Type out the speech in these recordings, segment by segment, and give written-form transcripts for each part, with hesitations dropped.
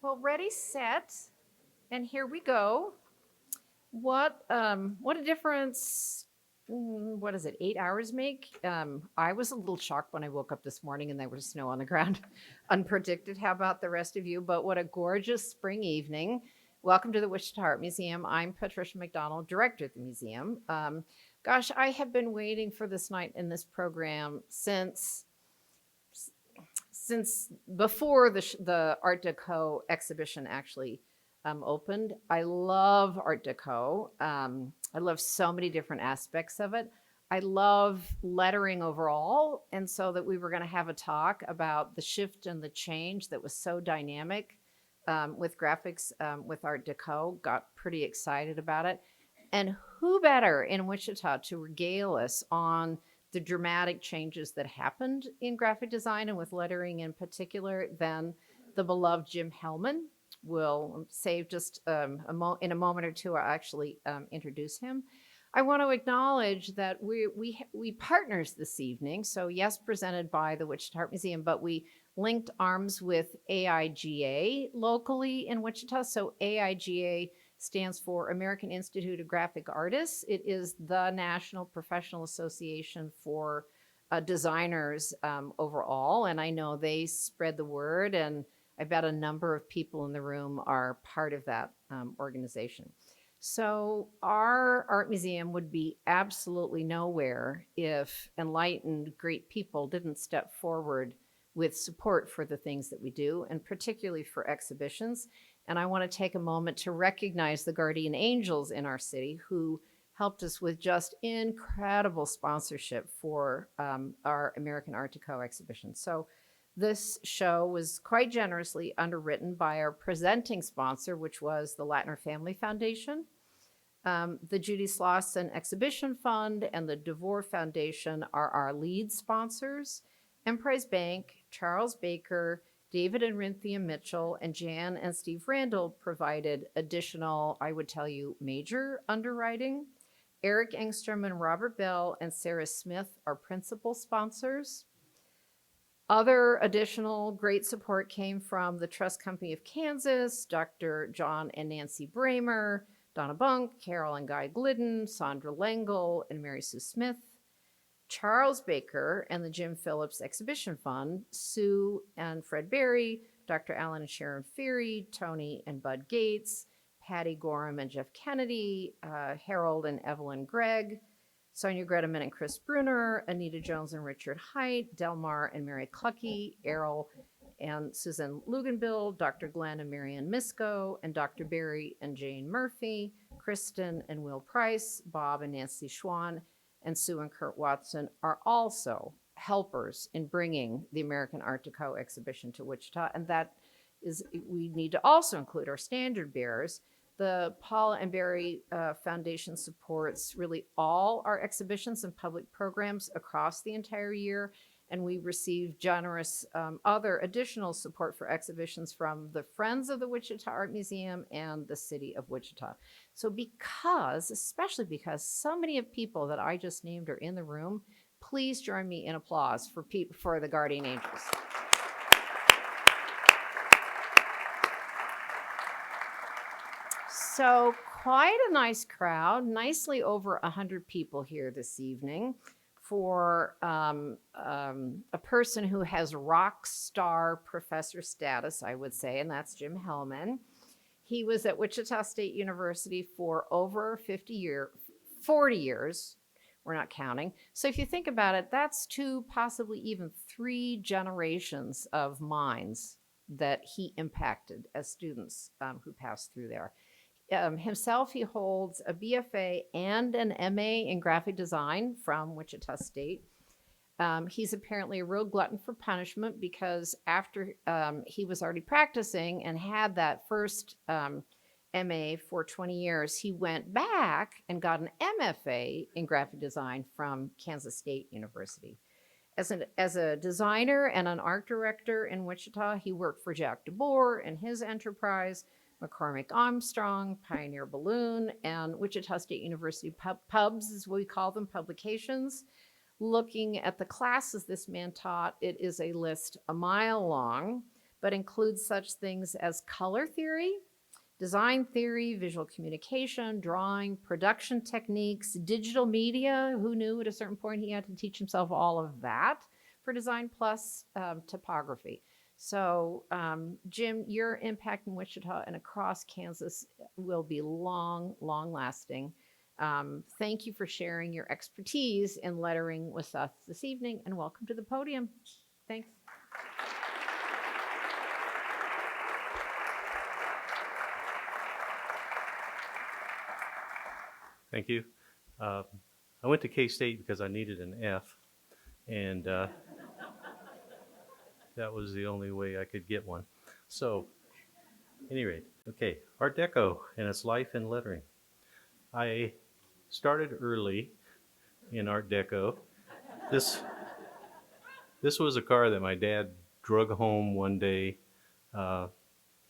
Well, ready, set, and here we go. What a difference, what is it, 8 hours make? I was a little shocked when I woke up this morning and there was snow on the ground, unpredicted. How about the rest of you? But what a gorgeous spring evening. Welcome to the Wichita Art Museum. I'm Patricia McDonald, director at the museum. Gosh, I have been waiting for this night in this program since before the Art Deco exhibition actually opened. I love Art Deco. I love so many different aspects of it. I love lettering overall, and so that we were going to have a talk about the shift and the change that was so dynamic with graphics with Art Deco. Got pretty excited about it. And who better in Wichita to regale us on the dramatic changes that happened in graphic design and with lettering in particular than the beloved Jim Hellman. We'll save just in a moment or two, I'll actually introduce him. I want to acknowledge that we partners this evening. So yes, presented by the Wichita Art Museum, but we linked arms with AIGA locally in Wichita. So AIGA stands for American Institute of Graphic Artists. It is the national professional association for designers overall. And I know they spread the word, and I bet a number of people in the room are part of that organization. So our art museum would be absolutely nowhere if enlightened, great people didn't step forward with support for the things that we do, and particularly for exhibitions. And I want to take a moment to recognize the guardian angels in our city who helped us with just incredible sponsorship for our American Art Deco exhibition. So this show was quite generously underwritten by our presenting sponsor, which was the Latner Family Foundation, the Judy Slauson Exhibition Fund, and the DeVore Foundation are our lead sponsors. Emprise Bank, Charles Baker, David and Rynthia Mitchell, and Jan and Steve Randall provided additional, I would tell you, major underwriting. Eric Engstrom and Robert Bell and Sarah Smith are principal sponsors. Other additional great support came from the Trust Company of Kansas, Dr. John and Nancy Bramer, Donna Bunk, Carol and Guy Glidden, Sandra Lengel, and Mary Sue Smith, Charles Baker and the Jim Phillips Exhibition Fund, Sue and Fred Berry, Dr. Alan and Sharon Feary, Tony and Bud Gates, Patty Gorham and Jeff Kennedy, Harold and Evelyn Gregg, Sonia Greteman and Chris Bruner, Anita Jones and Richard Height, Delmar and Mary Clucky, Errol and Susan Luganbill, Dr. Glenn and Marianne Misko, and Dr. Barry and Jane Murphy, Kristen and Will Price, Bob and Nancy Schwan, and Sue and Kurt Watson are also helpers in bringing the American Art Deco exhibition to Wichita. And that is, we need to also include our standard bearers. The Paul and Barry Foundation supports really all our exhibitions and public programs across the entire year. And we receive generous other additional support for exhibitions from the Friends of the Wichita Art Museum and the City of Wichita. So especially because so many of people that I just named are in the room, please join me in applause for the Guardian Angels. So quite a nice crowd, nicely over 100 people here this evening for a person who has rock star professor status, I would say, and that's Jim Hellman. He was at Wichita State University for over 40 years, we're not counting. So if you think about it, that's 2, possibly even 3 generations of minds that he impacted as students who passed through there. Himself, he holds a BFA and an MA in graphic design from Wichita State. He's apparently a real glutton for punishment because after he was already practicing and had that first MA for 20 years, he went back and got an MFA in graphic design from Kansas State University. As a designer and an art director in Wichita, he worked for Jack DeBoer and his enterprise, McCormick Armstrong, Pioneer Balloon, and Wichita State University pubs, as we call them, publications. Looking at the classes this man taught, it is a list a mile long. but includes such things as color theory, design theory, visual communication, drawing, production techniques, digital media. Who knew at a certain point he had to teach himself all of that for design, plus typography. So, Jim, your impact in Wichita and across Kansas will be long, long lasting. Thank you for sharing your expertise in lettering with us this evening, and welcome to the podium. Thanks. Thank you. I went to K-State because I needed an F, and that was the only way I could get one. So, at any rate, okay, Art Deco and its life in lettering. I started early in Art Deco. This was a car that my dad drug home one day.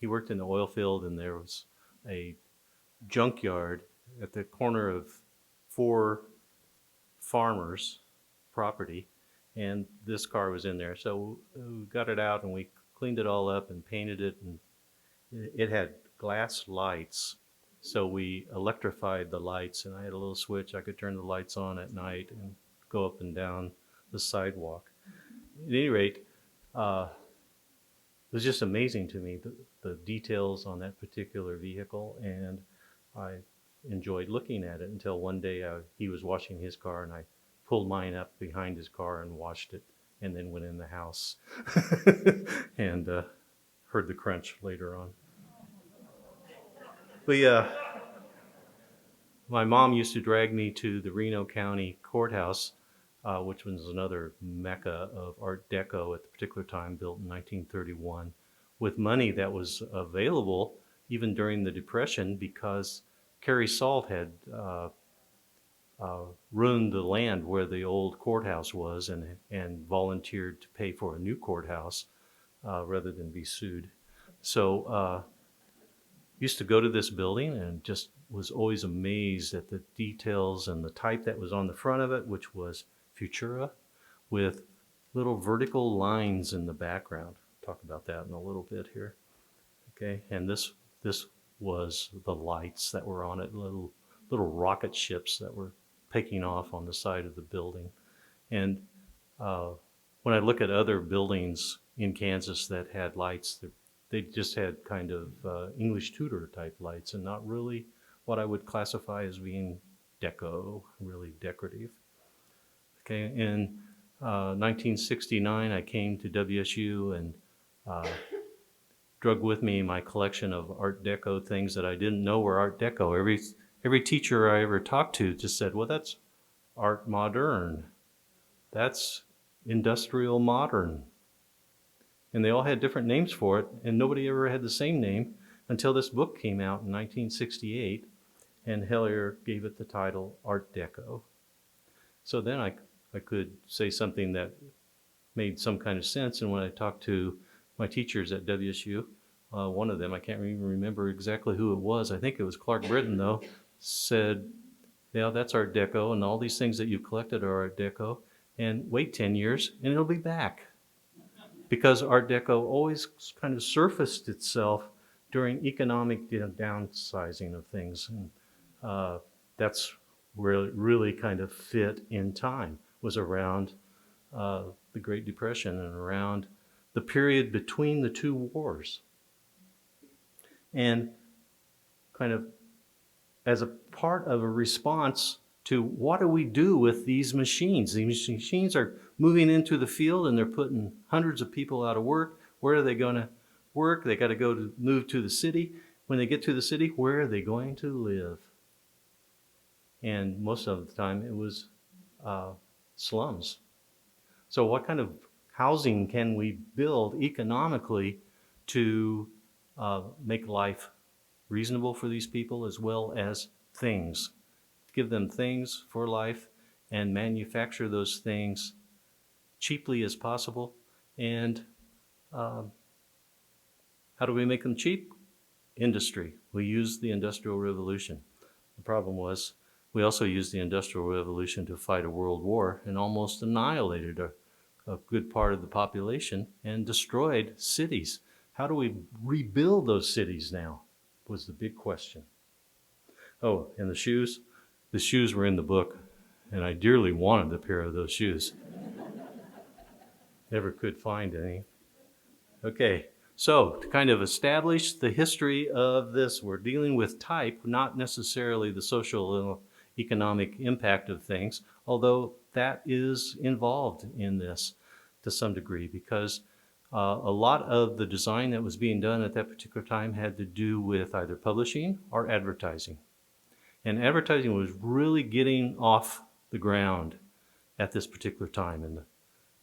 He worked in the oil field, and there was a junkyard at the corner of 4 farmers' property, and this car was in there. So we got it out and we cleaned it all up and painted it, and it had glass lights. So we electrified the lights, and I had a little switch. I could turn the lights on at night and go up and down the sidewalk. At any rate, it was just amazing to me, the details on that particular vehicle, and I enjoyed looking at it until one day he was washing his car, and I pulled mine up behind his car and washed it, and then went in the house and heard the crunch later on. But my mom used to drag me to the Reno County Courthouse, which was another mecca of Art Deco at the particular time, built in 1931, with money that was available even during the Depression, because Carrie Salt had ruined the land where the old courthouse was, and volunteered to pay for a new courthouse rather than be sued. So used to go to this building and just was always amazed at the details and the type that was on the front of it, which was Futura, with little vertical lines in the background. I'll talk about that in a little bit here. Okay, and this was the lights that were on it, little rocket ships that were taking off on the side of the building. And when I look at other buildings in Kansas that had lights, they just had kind of English Tudor type lights, and not really what I would classify as being deco, really decorative. Okay, in 1969, I came to WSU and drug with me my collection of Art Deco things that I didn't know were Art Deco. Every teacher I ever talked to just said, well, that's Art Moderne. That's Industrial Modern. And they all had different names for it, and nobody ever had the same name until this book came out in 1968, and Hellier gave it the title Art Deco. So then I could say something that made some kind of sense, and when I talked to my teachers at WSU, one of them, I can't even remember exactly who it was, I think it was Clark Britton though, said, yeah, that's Art Deco, and all these things that you collected are Art Deco, and wait 10 years and it'll be back. Because Art Deco always kind of surfaced itself during economic downsizing of things, and that's where it really kind of fit in time, was around the Great Depression and around the period between the 2 wars. And kind of as a part of a response to what do we do with these machines? These machines are moving into the field and they're putting hundreds of people out of work. Where are they going to work? They got to move to the city. When they get to the city, where are they going to live? And most of the time it was slums. So what kind of housing can we build economically to make life reasonable for these people, as well as things? Give them things for life and manufacture those things cheaply as possible. And how do we make them cheap? Industry. We used the Industrial Revolution. The problem was we also used the Industrial Revolution to fight a world war and almost annihilated a good part of the population and destroyed cities. How do we rebuild those cities now was the big question. Oh, and the shoes? The shoes were in the book, and I dearly wanted a pair of those shoes. Never could find any. Okay, so to kind of establish the history of this, we're dealing with type, not necessarily the social economic impact of things, although that is involved in this to some degree, because a lot of the design that was being done at that particular time had to do with either publishing or advertising. And advertising was really getting off the ground at this particular time in the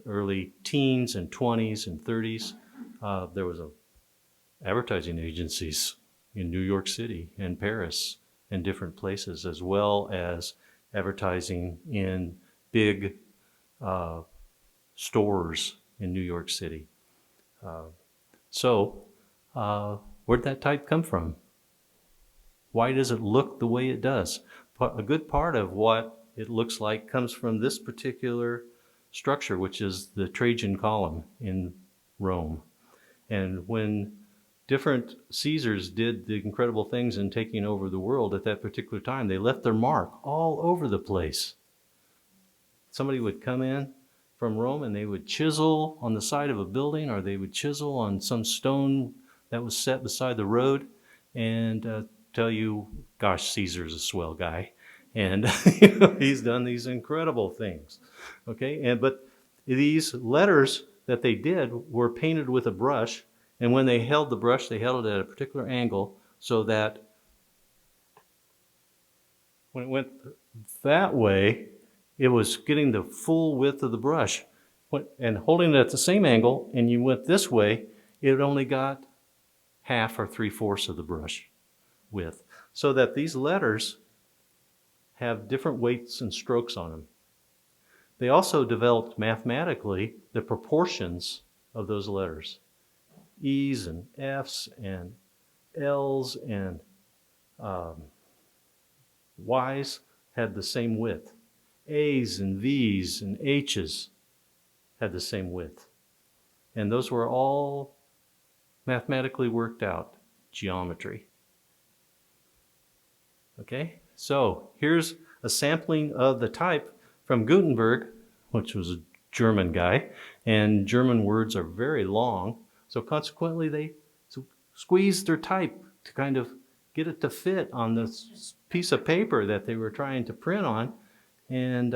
early teens and 20s and 30s. There was advertising agencies in New York City and Paris and different places, as well as advertising in big stores in New York City. So where'd that type come from? Why does it look the way it does? A good part of what it looks like comes from this particular structure, which is the Trajan column in Rome. And when different Caesars did the incredible things in taking over the world at that particular time, they left their mark all over the place. Somebody would come in from Rome and they would chisel on the side of a building, or they would chisel on some stone that was set beside the road and tell you, gosh, Caesar's a swell guy. And he's done these incredible things. Okay, but these letters that they did were painted with a brush, and when they held the brush, they held it at a particular angle so that when it went that way, it was getting the full width of the brush. And holding it at the same angle, and you went this way, it only got half or 3/4 of the brush width. So that these letters have different weights and strokes on them. They also developed mathematically the proportions of those letters. E's and F's and L's and Y's had the same width. A's and V's and H's had the same width. And those were all mathematically worked out, geometry. Okay, so here's a sampling of the type from Gutenberg, which was a German guy, and German words are very long, so consequently they squeezed their type to kind of get it to fit on this piece of paper that they were trying to print on, and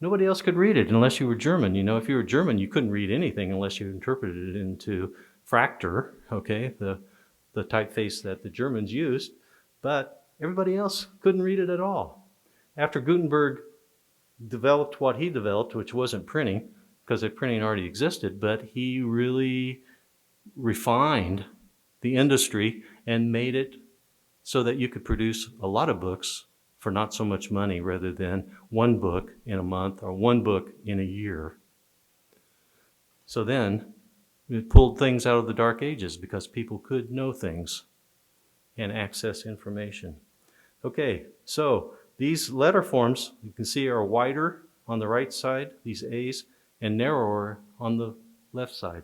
nobody else could read it unless you were German. You know, if you were German, you couldn't read anything unless you interpreted it into Fractor, okay, the typeface that the Germans used. But everybody else couldn't read it at all. After Gutenberg developed what he developed, which wasn't printing, because the printing already existed, but he really refined the industry and made it so that you could produce a lot of books for not so much money, rather than one book in a month or one book in a year. So then it pulled things out of the dark ages because people could know things and access information. Okay, so these letter forms, you can see, are wider on the right side, these A's, and narrower on the left side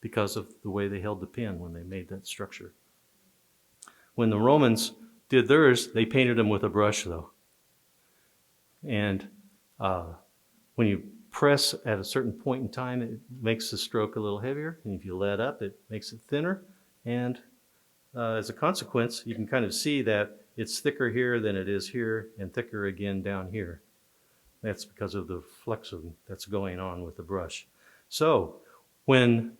because of the way they held the pen when they made that structure. When the Romans did theirs, they painted them with a brush, though. And when you press at a certain point in time, it makes the stroke a little heavier, and if you let up, it makes it thinner, and as a consequence, you can kind of see that it's thicker here than it is here, and thicker again down here. That's because of the flexing that's going on with the brush. So when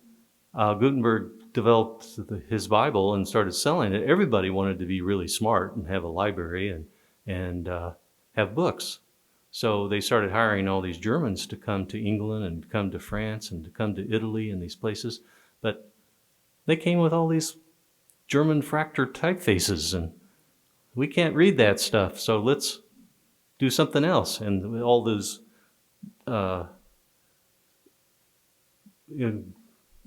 Gutenberg developed his Bible and started selling it, everybody wanted to be really smart and have a library and have books. So they started hiring all these Germans to come to England and come to France and to come to Italy and these places. But they came with all these German Fractor typefaces, and we can't read that stuff, so let's do something else. And all those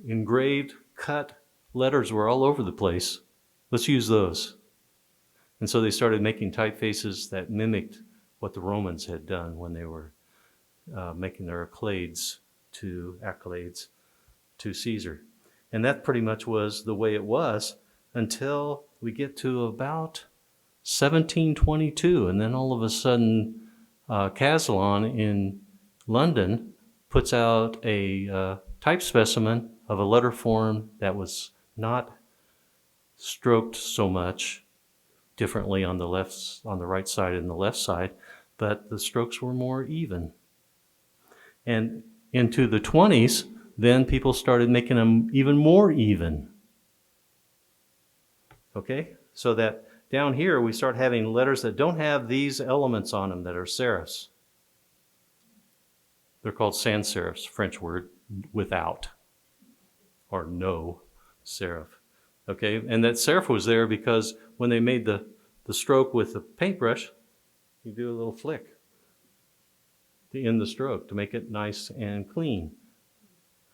engraved, cut letters were all over the place. Let's use those. And so they started making typefaces that mimicked what the Romans had done when they were making their accolades to Caesar. And that pretty much was the way it was until we get to about 1722. And then all of a sudden, Caslon in London puts out a type specimen of a letter form that was not stroked so much differently on the right side and the left side, but the strokes were more even. And into the 20s, then people started making them even more even. Okay, so that down here we start having letters that don't have these elements on them that are serifs. They're called sans serifs, French word, without, or no serif. Okay, and that serif was there because when they made the stroke with the paintbrush, you do a little flick to end the stroke to make it nice and clean.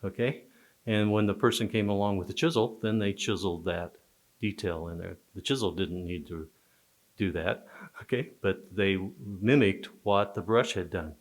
Okay, and when the person came along with the chisel, then they chiseled that detail in there. The chisel didn't need to do that, okay, but they mimicked what the brush had done.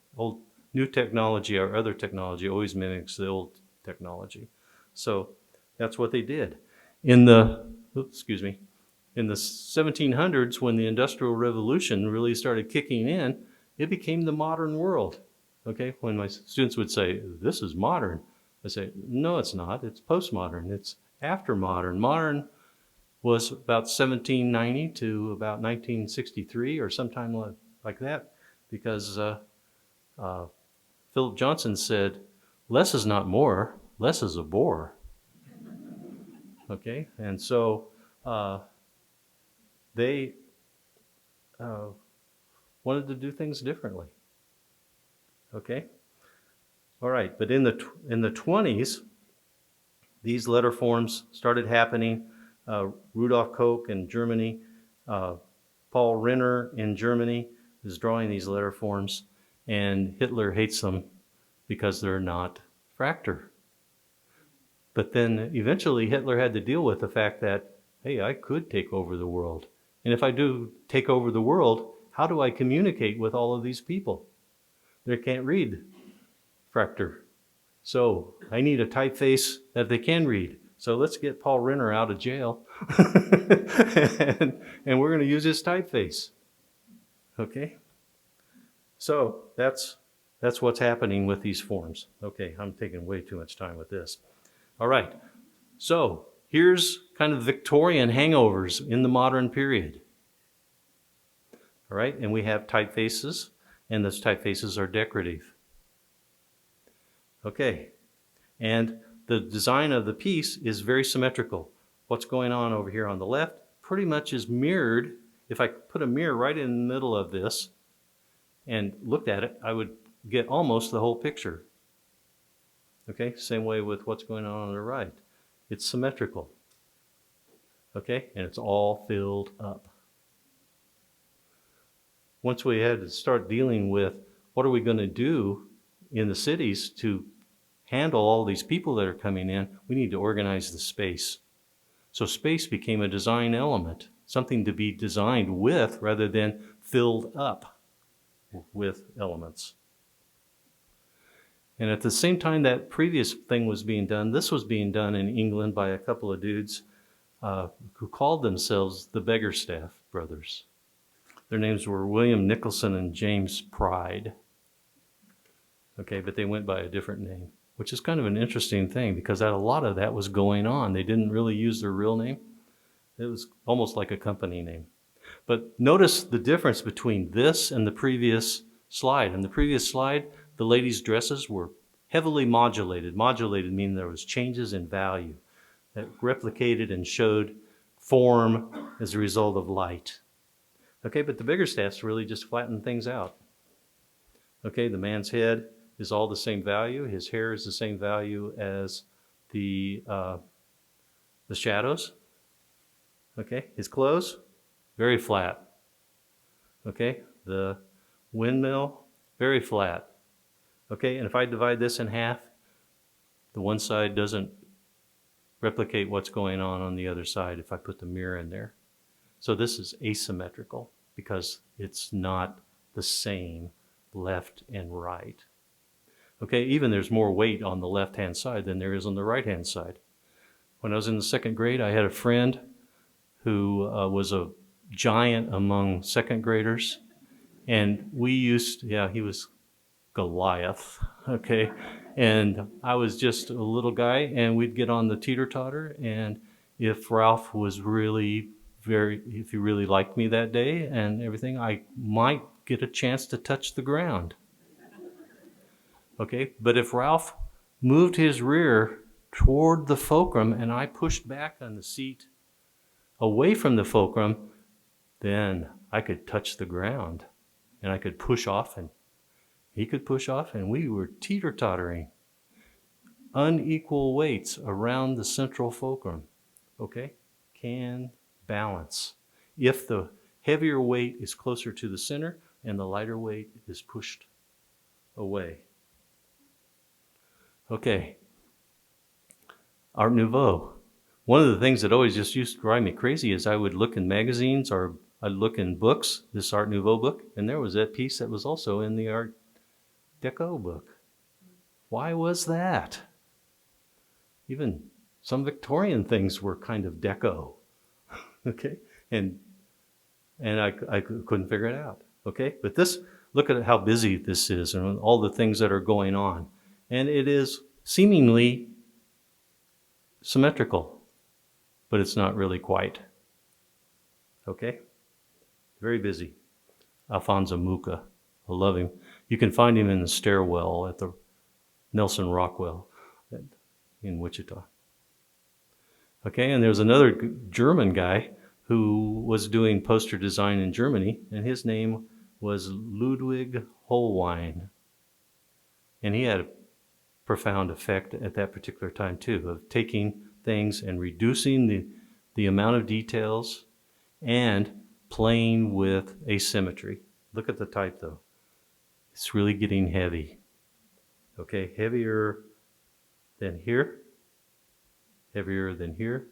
New technology or other technology always mimics the old technology. So that's what they did. In the 1700s, when the Industrial Revolution really started kicking in, it became the modern world. Okay, when my students would say, "This is modern," I say, "No, it's not. It's postmodern. It's after modern." Modern was about 1790 to about 1963 or sometime like that, because Philip Johnson said, "Less is not more, less is a bore." Okay, and so they wanted to do things differently. Okay, all right, but in the 20s, these letter forms started happening. Rudolf Koch in Germany, Paul Renner in Germany is drawing these letter forms, and Hitler hates them because they're not fractal. But then eventually Hitler had to deal with the fact that, hey, I could take over the world. And if I do take over the world, how do I communicate with all of these people? They can't read fractal. So I need a typeface that they can read. So let's get Paul Renner out of jail and we're going to use his typeface. Okay? So that's what's happening with these forms. Okay, I'm taking way too much time with this. All right, so here's kind of Victorian hangovers in the modern period. All right, and we have typefaces, and those typefaces are decorative. Okay, and the design of the piece is very symmetrical. What's going on over here on the left pretty much is mirrored. If I put a mirror right in the middle of this and looked at it, I would get almost the whole picture. Okay, same way with what's going on the right. It's symmetrical. Okay, and it's all filled up. Once we had to start dealing with what are we going to do in the cities to handle all these people that are coming in, we need to organize the space. So space became a design element, something to be designed with rather than filled up with elements. And at the same time that previous thing was being done, this was being done in England by a couple of dudes who called themselves the Beggarstaff brothers. Their names were William Nicholson and James Pride. Okay, but they went by a different name, which is kind of an interesting thing because a lot of that was going on. They didn't really use their real name. It was almost like a company name. But notice the difference between this and the previous slide. In the previous slide, the ladies' dresses were heavily modulated. Modulated meaning there was changes in value that replicated and showed form as a result of light. Okay, but the Biggerstaffs really just flattened things out. Okay, the man's head is all the same value. His hair is the same value as the shadows. Okay, his clothes, very flat. Okay, the windmill, very flat. Okay, and if I divide this in half, the one side doesn't replicate what's going on the other side if I put the mirror in there. So this is asymmetrical because it's not the same left and right. Okay, even there's more weight on the left-hand side than there is on the right-hand side. When I was in the second grade, I had a friend who was a giant among second graders. And we used, yeah, he was Goliath, okay? And I was just a little guy, and we'd get on the teeter-totter, and if Ralph was really if he really liked me that day and everything, I might get a chance to touch the ground. Okay, but if Ralph moved his rear toward the fulcrum and I pushed back on the seat away from the fulcrum, then I could touch the ground and I could push off and he could push off, and we were teeter-tottering. Unequal weights around the central fulcrum, okay, can balance. If the heavier weight is closer to the center and the lighter weight is pushed away. Okay, Art Nouveau. One of the things that always just used to drive me crazy is I would look in magazines or I'd look in books, this Art Nouveau book, and there was that piece that was also in the Art Deco book. Why was that? Even some Victorian things were kind of deco, okay? And I couldn't figure it out, okay? But this, look at how busy this is and all the things that are going on. And it is seemingly symmetrical, but it's not really quite, okay? Very busy. Alfonso Mucha, I love him. You can find him in the stairwell at the Nelson Rockwell in Wichita. Okay, and there's another German guy who was doing poster design in Germany, and his name was Ludwig Hohlwein. And he had a profound effect at that particular time too, of taking things and reducing the amount of details and playing with asymmetry. Look at the type though. It's really getting heavy. Okay, heavier than here, heavier than here.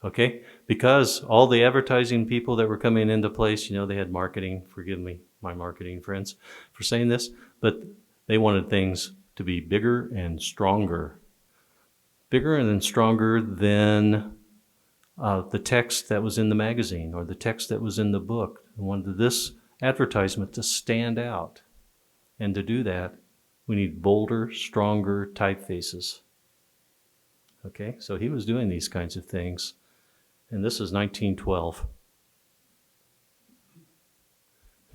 Okay, because all the advertising people that were coming into place, you know, they had marketing, forgive me, my marketing friends for saying this, but they wanted things to be bigger and stronger. Bigger and then stronger than the text that was in the magazine or the text that was in the book. They wanted this advertisement to stand out. And to do that, we need bolder, stronger typefaces. Okay, so he was doing these kinds of things. And this is 1912.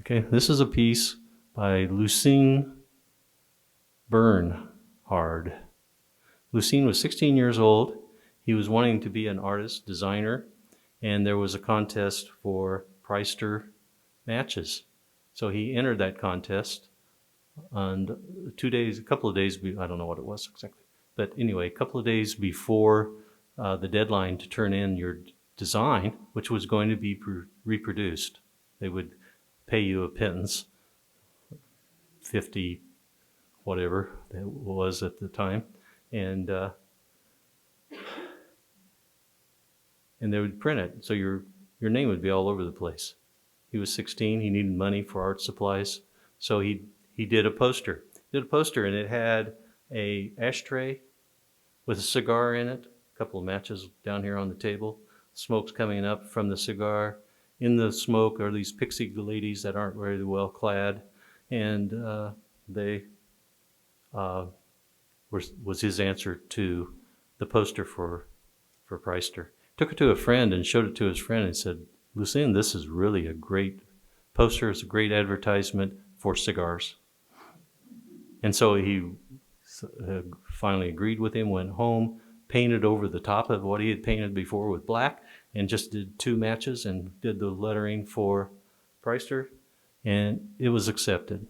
Okay, this is a piece by Lucien Bernhard. Lucien was 16 years old. He was wanting to be an artist, designer, and there was a contest for Preister matches. So he entered that contest, and a couple of days, I don't know what it was exactly, but anyway, a couple of days before the deadline to turn in your design, which was going to be reproduced. They would pay you a pittance, 50 whatever that was at the time, and they would print it, so your name would be all over the place. He was 16, he needed money for art supplies, so he did a poster. And it had a ashtray with a cigar in it, a couple of matches down here on the table, smoke's coming up from the cigar. In the smoke are these pixie ladies that aren't very well clad, and they was his answer to the poster for Preister. Took it to a friend and showed it to his friend and said, Lucien, this is really a great poster. It's a great advertisement for cigars. And so he finally agreed with him, went home, painted over the top of what he had painted before with black, and just did 2 matches and did the lettering for Preister, and it was accepted.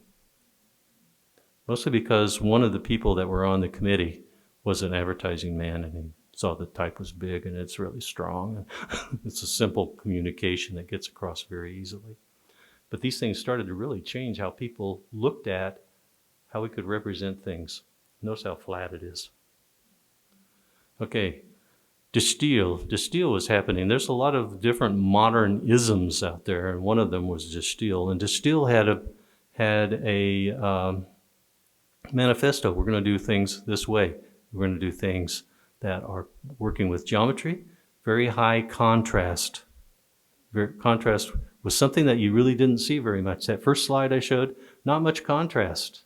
Mostly because one of the people that were on the committee was an advertising man, and he saw the type was big and it's really strong. It's a simple communication that gets across very easily. But these things started to really change how people looked at how we could represent things. Notice how flat it is. Okay, de Stijl was happening. There's a lot of different modern isms out there, and one of them was de Stijl. And de Stijl had a manifesto. We're going to do things this way. We're going to do things that are working with geometry, very high contrast. Contrast was something that you really didn't see very much. That first slide I showed, not much contrast.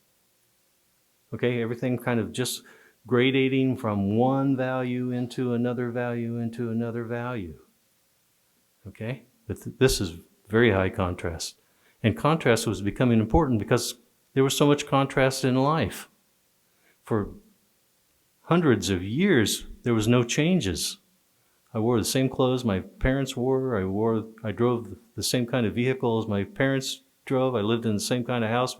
Okay, everything kind of just gradating from one value into another value into another value. Okay, but this is very high contrast. And contrast was becoming important because there was so much contrast in life. For hundreds of years, there was no changes. I wore the same clothes my parents wore. I drove the same kind of vehicle as my parents drove. I lived in the same kind of house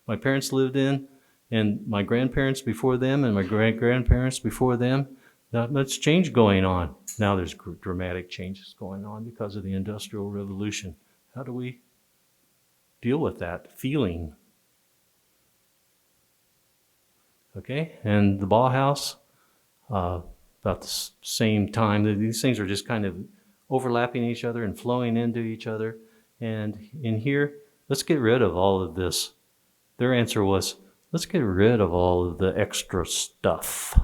my parents lived in, and my grandparents before them, and my great-grandparents before them. Not much change going on. Now there's dramatic changes going on because of the Industrial Revolution. How do we deal with that feeling? Okay, and the Bauhaus, about the same time. These things are just kind of overlapping each other and flowing into each other. And in here, let's get rid of all of this. Their answer was, let's get rid of all of the extra stuff.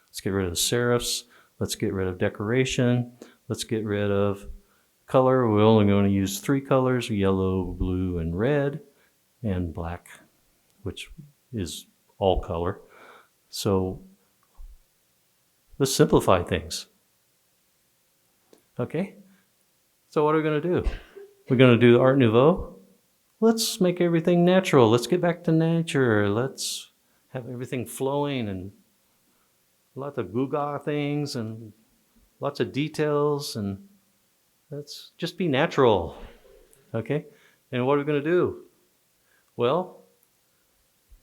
Let's get rid of the serifs. Let's get rid of decoration. Let's get rid of color. We're only going to use 3 colors, yellow, blue, and red, and black, which is all color. So let's simplify things. Okay? So what are we going to do? We're going to do Art Nouveau. Let's make everything natural. Let's get back to nature. Let's have everything flowing and lots of Gouga things and lots of details, and let's just be natural. Okay? And what are we going to do? Well,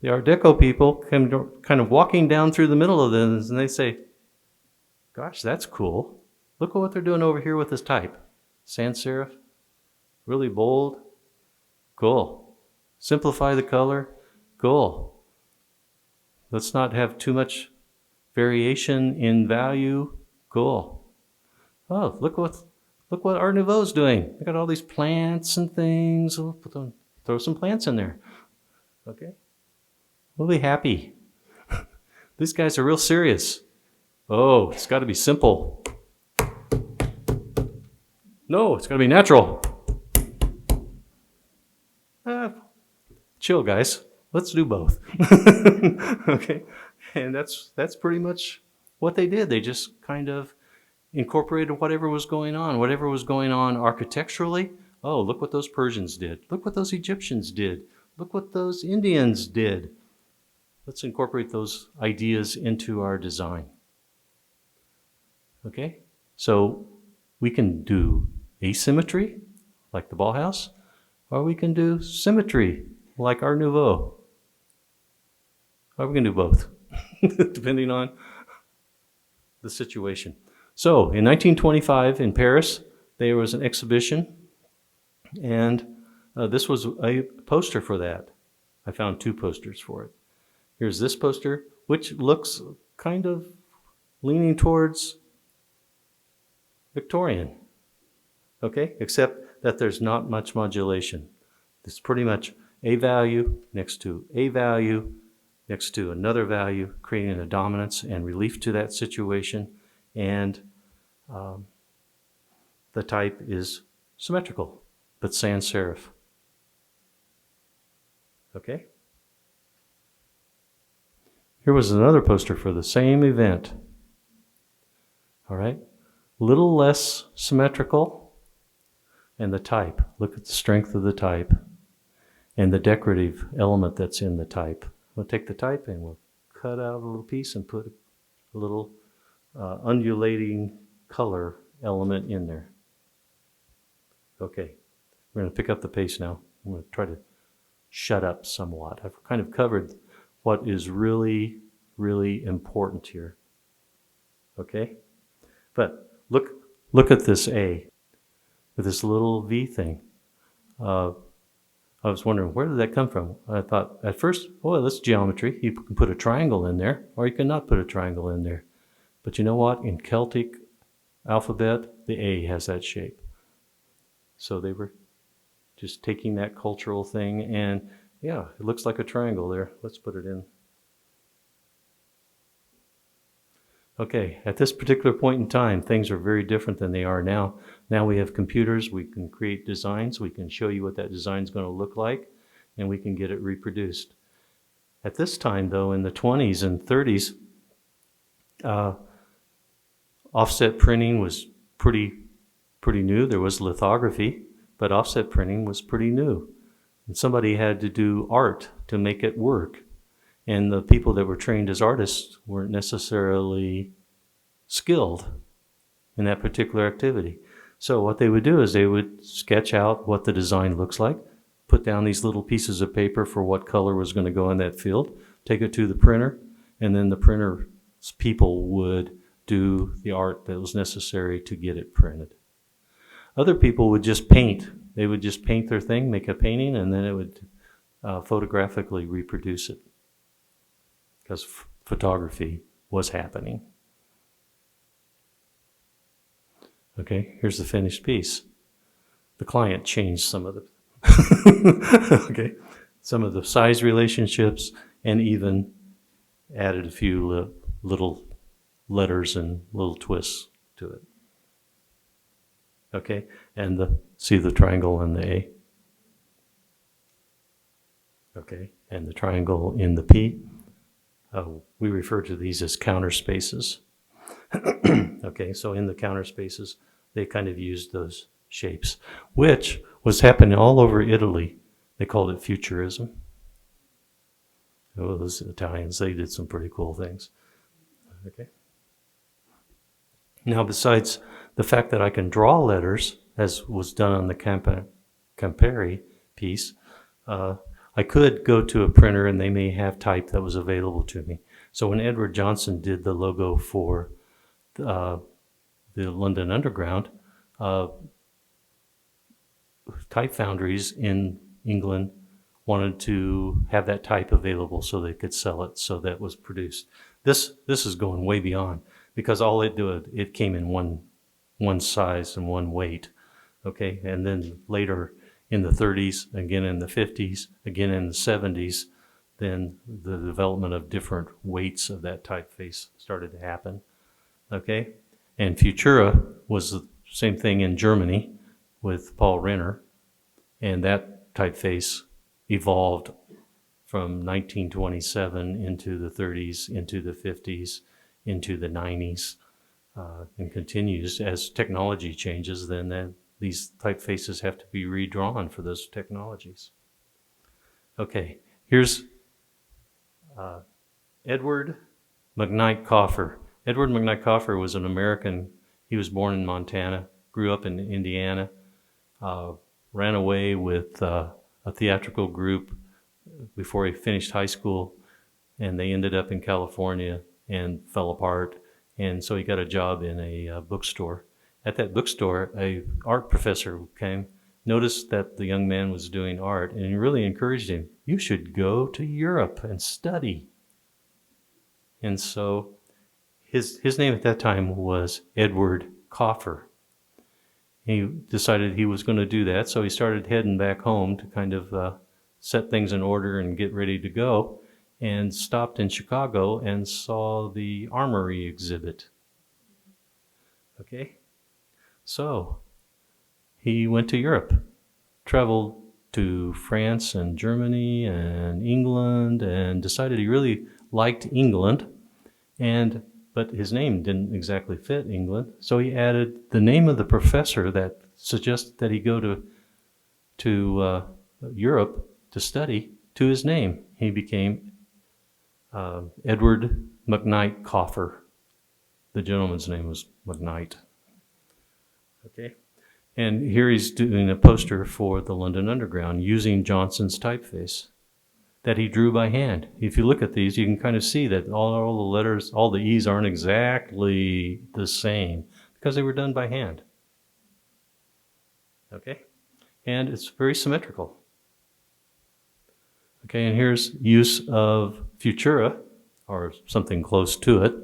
the Art Deco people come kind of walking down through the middle of this, and they say, gosh, that's cool. Look at what they're doing over here with this type. Sans serif, really bold. Cool. Simplify the color. Cool. Let's not have too much variation in value. Cool. Oh, look what Art Nouveau's doing. They got all these plants and things. We'll throw some plants in there. Okay. We'll be happy. These guys are real serious. Oh, it's got to be simple. No, it's got to be natural. Chill, guys. Let's do both. Okay, and that's pretty much what they did. They just kind of incorporated whatever was going on architecturally. Oh, look what those Persians did. Look what those Egyptians did. Look what those Indians did. Let's incorporate those ideas into our design. Okay, so we can do asymmetry, like the Bauhaus, or we can do symmetry, like Art Nouveau. Or we can do both, depending on the situation. So, in 1925 in Paris, there was an exhibition, and this was a poster for that. I found 2 posters for it. Here's this poster, which looks kind of leaning towards Victorian, okay? Except that there's not much modulation. It's pretty much a value next to a value next to another value, creating a dominance and relief to that situation, and the type is symmetrical, but sans serif. Okay? Here was another poster for the same event. All right? Little less symmetrical, and the type. Look at the strength of the type and the decorative element that's in the type. We'll take the type and we'll cut out a little piece and put a little undulating color element in there. Okay, we're going to pick up the pace now. I'm going to try to shut up somewhat. I've kind of covered what is really, really important here. Okay? But look at this A, with this little V thing. I was wondering, where did that come from? I thought at first, oh, that's geometry. You can put a triangle in there, or you cannot put a triangle in there. But you know what? In Celtic alphabet, the A has that shape. So they were just taking that cultural thing, and yeah, it looks like a triangle there. Let's put it in. Okay, at this particular point in time, things are very different than they are now. Now we have computers, we can create designs, we can show you what that design is going to look like, and we can get it reproduced. At this time, though, in the 20s and 30s, offset printing was pretty new. There was lithography, but offset printing was pretty new. And somebody had to do art to make it work. And the people that were trained as artists weren't necessarily skilled in that particular activity. So what they would do is they would sketch out what the design looks like, put down these little pieces of paper for what color was going to go in that field, take it to the printer, and then the printer's people would do the art that was necessary to get it printed. Other people would just paint. They would just paint their thing, make a painting, and then it would photographically reproduce it, because photography was happening. Okay, here's the finished piece. The client changed some of the okay, some of the size relationships, and even added a few little letters and little twists to it. Okay, and see the triangle and the A. Okay, and the triangle in the P. We refer to these as counter spaces. Okay, so in the counter spaces, they kind of used those shapes, which was happening all over Italy. They called it Futurism. Oh, those Italians, they did some pretty cool things. Okay. Now, besides the fact that I can draw letters, as was done on the Campari piece, I could go to a printer and they may have type that was available to me. So when Edward Johnson did the logo for the London Underground, type foundries in England wanted to have that type available so they could sell it, so that was produced. This is going way beyond, because all it came in one size and one weight, okay? And then later in the 30s, again in the 50s, again in the 70s, then the development of different weights of that typeface started to happen, okay? And Futura was the same thing in Germany with Paul Renner, and that typeface evolved from 1927 into the 30s, into the 50s, into the 90s, and continues as technology changes. Then these typefaces have to be redrawn for those technologies. Okay, here's Edward McKnight Coffer. Edward McKnight Coffer was an American. He was born in Montana, grew up in Indiana, ran away with a theatrical group before he finished high school, and they ended up in California and fell apart. And so he got a job in a bookstore. At that bookstore, a art professor came, noticed that the young man was doing art, and he really encouraged him. You should go to Europe and study. And so his name at that time was Edward Coffer. He decided he was going to do that, so he started heading back home to kind of set things in order and get ready to go, and stopped in Chicago and saw the Armory exhibit. Okay, so he went to Europe, traveled to France and Germany and England, and decided he really liked England, but his name didn't exactly fit England, so he added the name of the professor that suggested that he go to Europe to study to his name. He became Edward McKnight Coffer. The gentleman's name was McKnight. Okay, and here he's doing a poster for the London Underground using Johnson's typeface that he drew by hand. If you look at these, you can kind of see that all the letters, all the E's aren't exactly the same because they were done by hand. Okay, and it's very symmetrical. Okay, and here's use of Futura, or something close to it,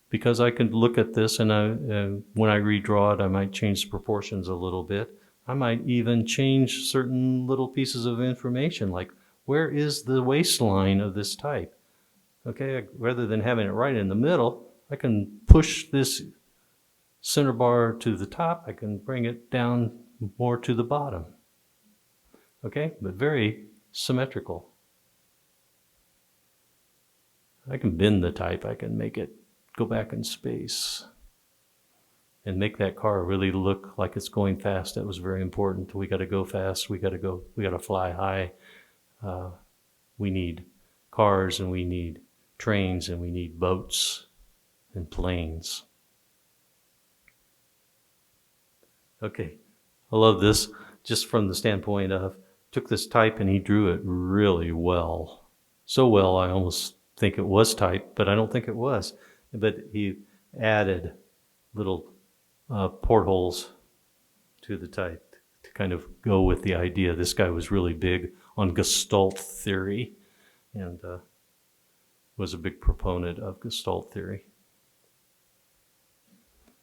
because I can look at this and when I redraw it, I might change the proportions a little bit. I might even change certain little pieces of information, like where is the waistline of this type? Okay, rather than having it right in the middle, I can push this center bar to the top. I can bring it down more to the bottom. Okay, but very symmetrical. I can bend the type. I can make it go back in space and make that car really look like it's going fast. That was very important. We got to go fast. We got to fly high. We need cars, and we need trains, and we need boats and planes. Okay, I love this just from the standpoint of, took this type and he drew it really well. So well, I almost think it was type, but I don't think it was. But he added little portholes to the type to kind of go with the idea. This guy was really big on Gestalt theory and was a big proponent of Gestalt theory.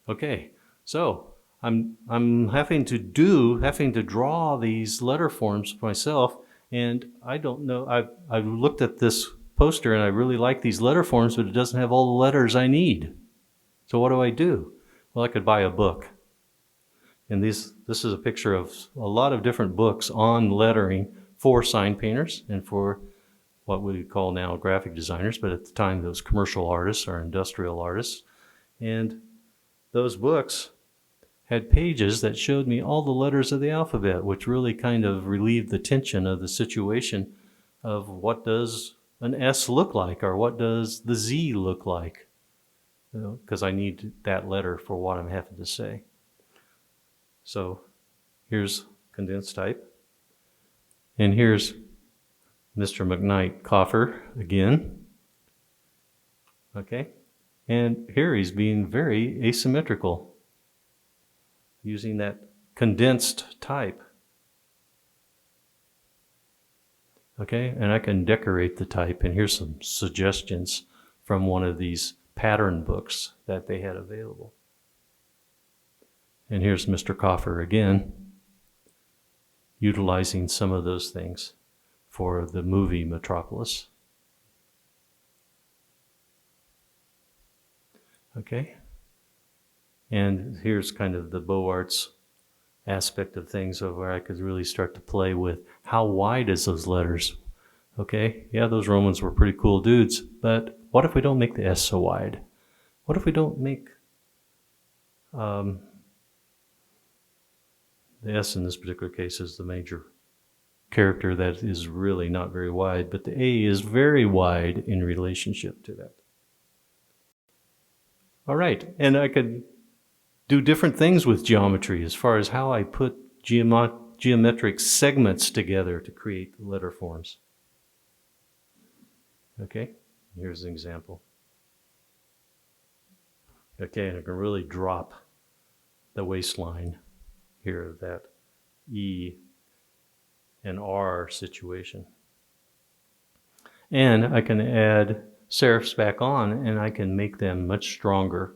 Okay, so I'm having to draw these letter forms myself, and I don't know. I've looked at this poster and I really like these letter forms, but it doesn't have all the letters I need. So what do I do? Well, I could buy a book. And this is a picture of a lot of different books on lettering for sign painters and for what we call now graphic designers, but at the time those commercial artists or industrial artists. And those books had pages that showed me all the letters of the alphabet, which really kind of relieved the tension of the situation of what does an S look like, or what does the Z look like, because I need that letter for what I'm having to say. So here's condensed type, and here's Mr. McKnight Coffer again. Okay, and here he's being very asymmetrical, using that condensed type. Okay, and I can decorate the type, and here's some suggestions from one of these pattern books that they had available. And here's Mr. Coffer again, utilizing some of those things for the movie Metropolis. Okay, and here's kind of the Beaux Arts aspect of things, where I could really start to play with how wide is those letters. Okay, yeah, those Romans were pretty cool dudes, but what if we don't make the S so wide? What if we don't make the S in this particular case is the major character that is really not very wide, but the A is very wide in relationship to that. All right, and I could do different things with geometry as far as how I put geometric segments together to create letter forms. Okay, here's an example. Okay, and I can really drop the waistline here of that E and R situation. And I can add serifs back on, and I can make them much stronger.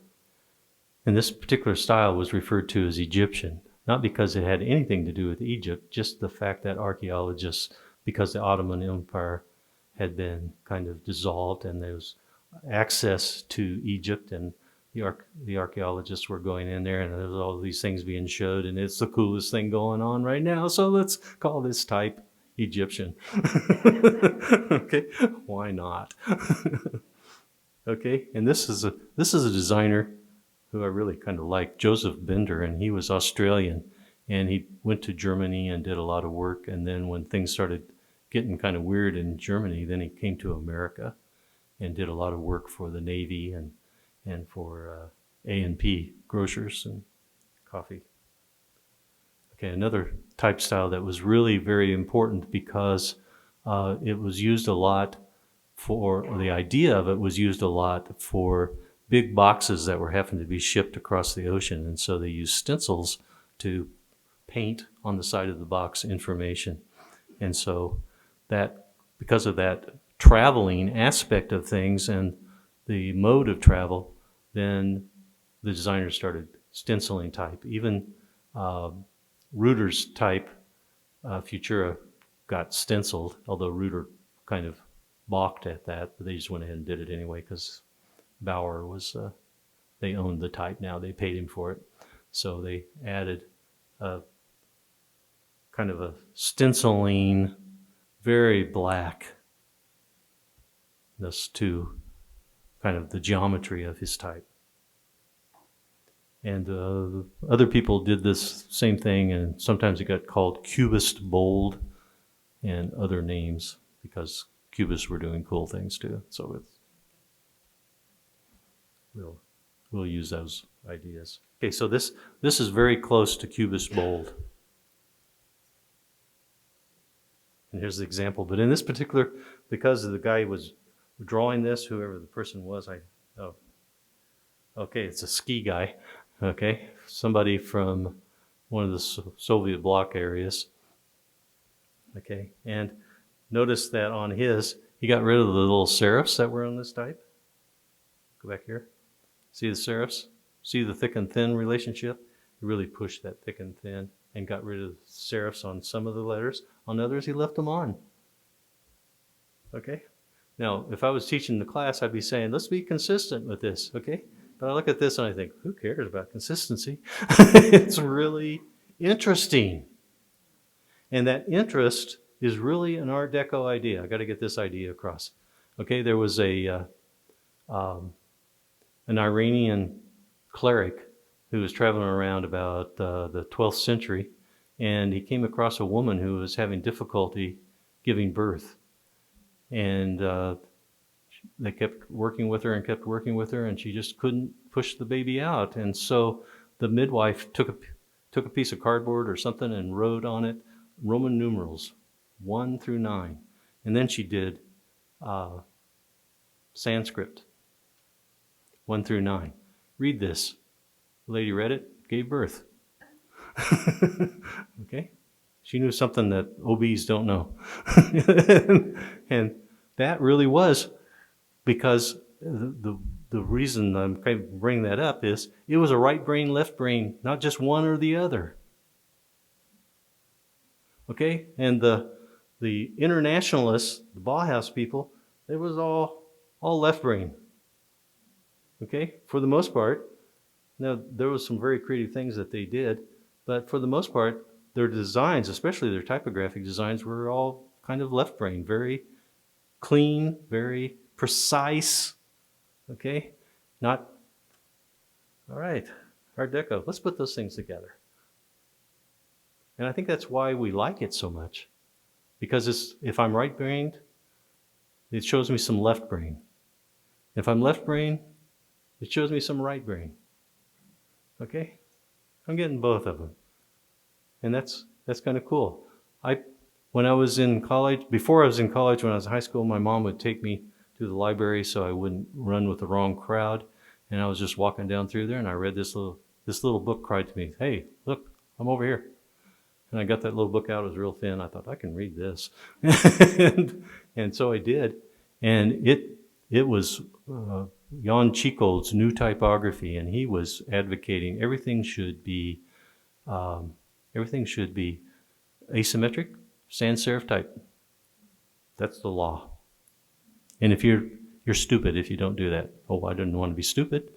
And this particular style was referred to as Egyptian, not because it had anything to do with Egypt, just the fact that archaeologists, because the Ottoman Empire had been kind of dissolved and there was access to Egypt, and the archaeologists were going in there, and there was all these things being showed, and it's the coolest thing going on right now, so let's call this type Egyptian. Okay, why not? Okay, and this is a designer who I really kind of like, Joseph Bender, and he was Australian, and he went to Germany and did a lot of work, and then when things started getting kind of weird in Germany, then he came to America and did a lot of work for the Navy and for A&P grocers and coffee. Okay, another type style that was really very important because it was used a lot for, or the idea of it was used a lot for big boxes that were having to be shipped across the ocean, and so they used stencils to paint on the side of the box information. And so that, because of that traveling aspect of things and the mode of travel, then the designers started stenciling type. Even Reuter's type, Futura, got stenciled, although Reuter kind of balked at that, but they just went ahead and did it anyway because Bauer was, they owned the type now. They paid him for it. So they added a kind of a stenciling, very blackness to kind of the geometry of his type. And other people did this same thing, and sometimes it got called Cubist bold and other names because Cubists were doing cool things too. So we'll use those ideas. Okay, so this is very close to Cubist bold. And here's the example. But in this particular, because the guy was drawing this, whoever the person was, okay, it's a ski guy. Okay, somebody from one of the Soviet bloc areas. Okay, and notice that on his, he got rid of the little serifs that were on this type. Go back here. See the serifs? See the thick and thin relationship? He really pushed that thick and thin and got rid of the serifs on some of the letters. On others, he left them on. Okay? Now, if I was teaching the class, I'd be saying, let's be consistent with this, okay? But I look at this and I think, who cares about consistency? It's really interesting. And that interest is really an Art Deco idea. I got to get this idea across. Okay, there was an Iranian cleric who was traveling around about the 12th century, and he came across a woman who was having difficulty giving birth. And they kept working with her and kept working with her, and she just couldn't push the baby out. And so the midwife took a piece of cardboard or something and wrote on it Roman numerals 1 through 9. And then she did Sanskrit 1 through 9. Read this. The lady read it, gave birth. Okay? She knew something that OBs don't know. And that really was because the reason I'm kind of bringing that up is it was a right brain, left brain, not just one or the other. Okay? And the internationalists, the Bauhaus people, it was all left brain. Okay? For the most part. Now, there was some very creative things that they did, but for the most part, their designs, especially their typographic designs, were all kind of left brain, very clean, very precise. Okay? All right, Art Deco. Let's put those things together. And I think that's why we like it so much. Because if I'm right-brained, it shows me some left brain. If I'm left-brained, it shows me some right brain. Okay? I'm getting both of them. And that's kind of cool. When I was in college, before I was in college, when I was in high school, my mom would take me to the library so I wouldn't run with the wrong crowd. And I was just walking down through there, and I read this little book cried to me, "Hey, look, I'm over here." And I got that little book out. It was real thin. I thought, I can read this. and so I did. And it was Jan Tschichol's New Typography, and he was advocating everything should be asymmetric, sans serif type. That's the law. And if you're stupid if you don't do that. Oh, I didn't want to be stupid.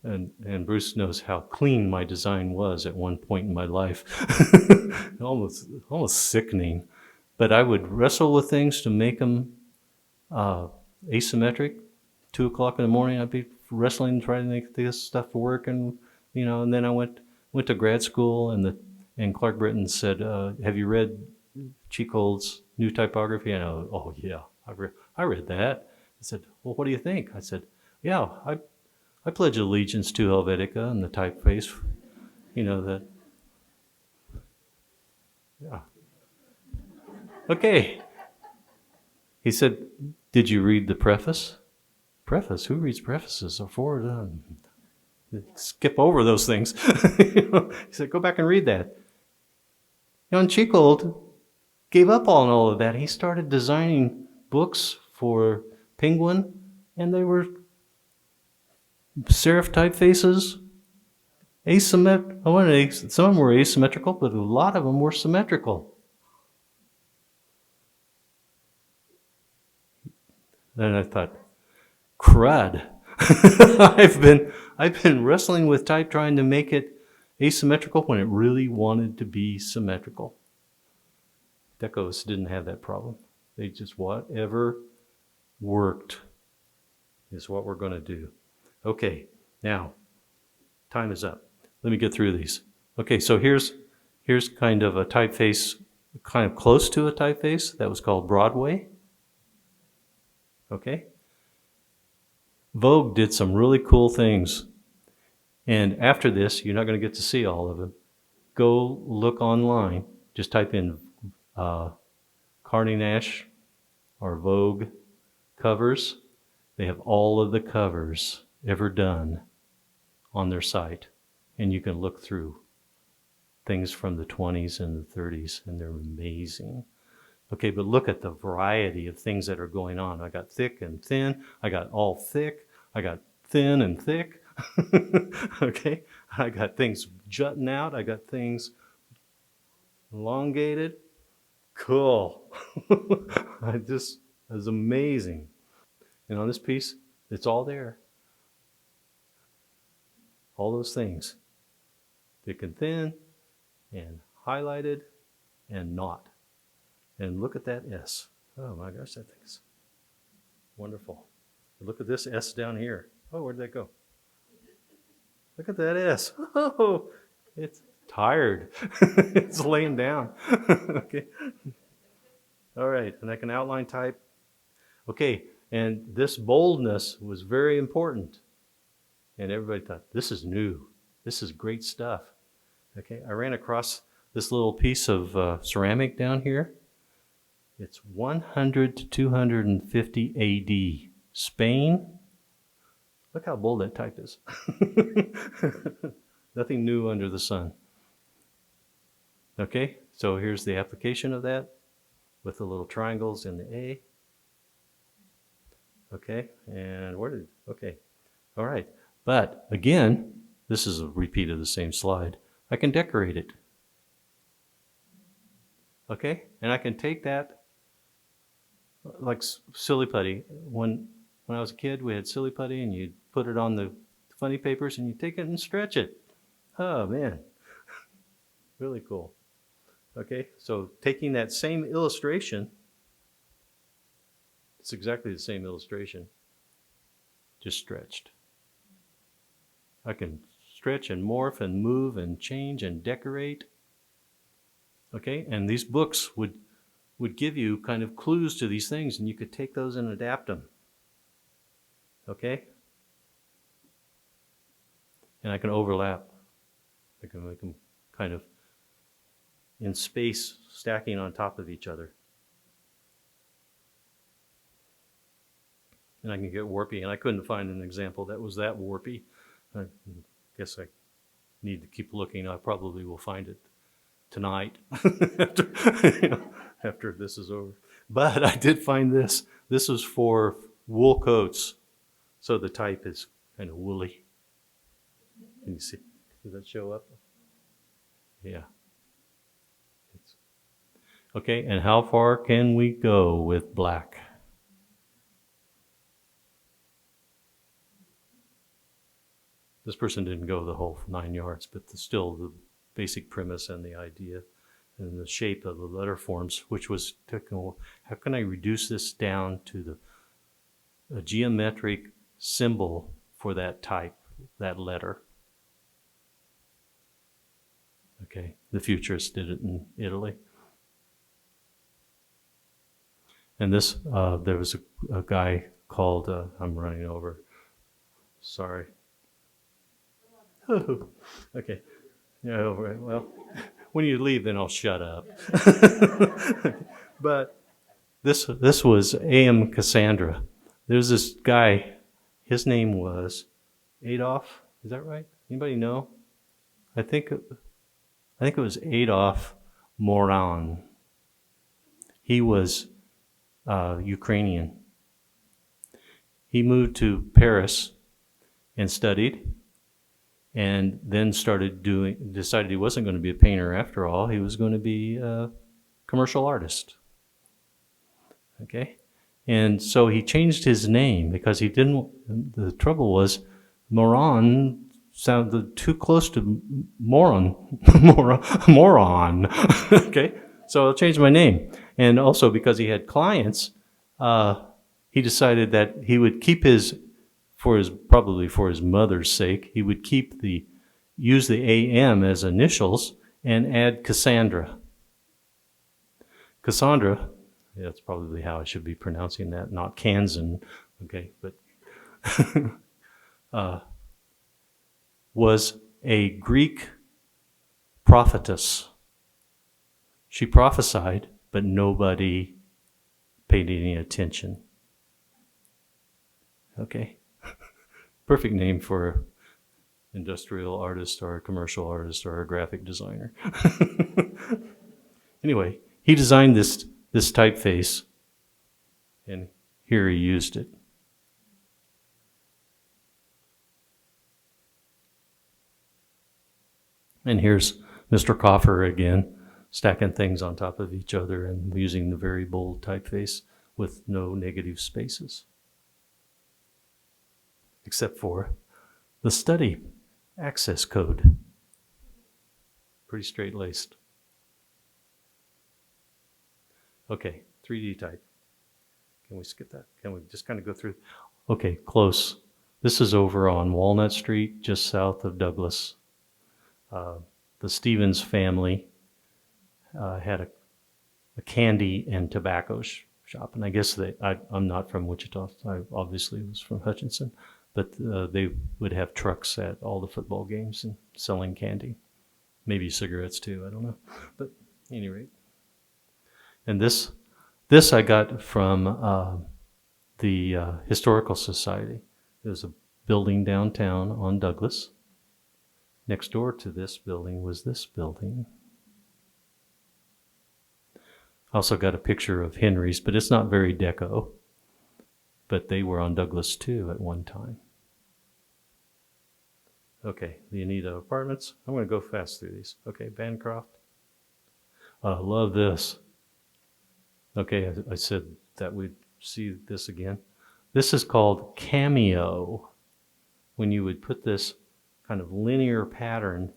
And Bruce knows how clean my design was at one point in my life. almost sickening. But I would wrestle with things to make them asymmetric. 2 o'clock in the morning, I'd be wrestling, trying to make this stuff work, and and then I went to grad school, and Clark Britton said, "Have you read Tschichol's New Typography?" And I was, "Oh yeah, I read that." I said, "Well, what do you think?" I said, "Yeah, I pledge allegiance to Helvetica and the typeface." That. Yeah. Okay. He said, "Did you read the preface?" Preface? Who reads prefaces? Or forward? Skip over those things. He said, "Go back and read that." Jan Tschichold gave up on all of that. He started designing books for Penguin, and they were serif typefaces. Some of them were asymmetrical, but a lot of them were symmetrical. And I thought, crud. I've been wrestling with type trying to make it asymmetrical when it really wanted to be symmetrical. Decos didn't have that problem. They just, whatever worked is what we're going to do. Okay, now, time is up. Let me get through these. Okay, so here's kind of a typeface, kind of close to a typeface. That was called Broadway. Okay. Vogue did some really cool things. And after this, you're not going to get to see all of them. Go look online. Just type in Carney Nash or Vogue covers. They have all of the covers ever done on their site. And you can look through things from the 20s and the 30s, and they're amazing. Okay, but look at the variety of things that are going on. I got thick and thin. I got all thick. I got thin and thick. Okay, I got things jutting out. I got things elongated. Cool. This is amazing. And on this piece, it's all there. All those things. Thick and thin, and highlighted, and not. And look at that S. Oh my gosh, that thing's wonderful. Look at this S down here. Oh, where'd that go? Look at that S. Oh, it's tired. It's laying down. Okay. All right, and I can outline type. Okay, and this boldness was very important. And everybody thought, this is new. This is great stuff. Okay, I ran across this little piece of ceramic down here. It's 100 to 250 AD. Spain. Look how bold that type is. Nothing new under the sun. Okay, so here's the application of that with the little triangles in the A. Okay, and okay, all right. But again, this is a repeat of the same slide. I can decorate it. Okay, and I can take that like silly putty. When I was a kid, we had silly putty, and you'd put it on the funny papers, and you take it and stretch it. Oh man, really cool. Okay, so taking that same illustration, it's exactly the same illustration, just stretched. I can stretch and morph and move and change and decorate. Okay, and these books would give you kind of clues to these things, and you could take those and adapt them. Okay? And I can overlap. I can make them kind of in space, stacking on top of each other. And I can get warpy, and I couldn't find an example that was that warpy. I guess I need to keep looking. I probably will find it tonight after this is over. But I did find this. This is for wool coats. So the type is kind of woolly. Can you see? Does that show up? Yeah. Okay, and how far can we go with black? This person didn't go the whole 9 yards, but still the basic premise and the idea and the shape of the letter forms, which was technical. How can I reduce this down to a geometric symbol for that type, that letter? Okay, the Futurists did it in Italy. And this, there was a guy called, I'm running over, sorry. Okay, yeah, well, when you leave, then I'll shut up. But this was A.M. Cassandra. There's this guy, his name was Adolf, is that right? Anybody know? I think it was Adolf Moran. He was Ukrainian. He moved to Paris and studied, and then decided he wasn't going to be a painter after all. He was going to be a commercial artist. Okay? And so he changed his name because he didn't, the trouble was Moran sounded too close to moron, moron. Okay, so I changed my name. And also because he had clients, he decided that he would keep probably for his mother's sake, he would use the AM as initials and add Cassandra. Cassandra, yeah, that's probably how I should be pronouncing that, not Kansan, okay, but was a Greek prophetess. She prophesied, but nobody paid any attention. Okay. Perfect name for an industrial artist or a commercial artist or a graphic designer. Anyway, he designed this typeface, and here he used it. And here's Mr. Coffer again, stacking things on top of each other and using the very bold typeface with no negative spaces. Except for the study access code. Pretty straight-laced. Okay, 3D type. Can we skip that? Can we just kind of go through? Okay, close. This is over on Walnut Street, just south of Douglas. The Stevens family had a candy and tobacco shop, and I guess I'm not from Wichita. I obviously was from Hutchinson, but they would have trucks at all the football games and selling candy, maybe cigarettes too. I don't know, but at any rate. And this I got from the Historical Society. There's a building downtown on Douglas. Next door to this building was this building. I also got a picture of Henry's, but it's not very deco. But they were on Douglas too at one time. Okay, the Anita Apartments. I'm going to go fast through these. Okay, Bancroft. Love this. Okay, I said that we'd see this again. This is called cameo. When you would put this kind of linear pattern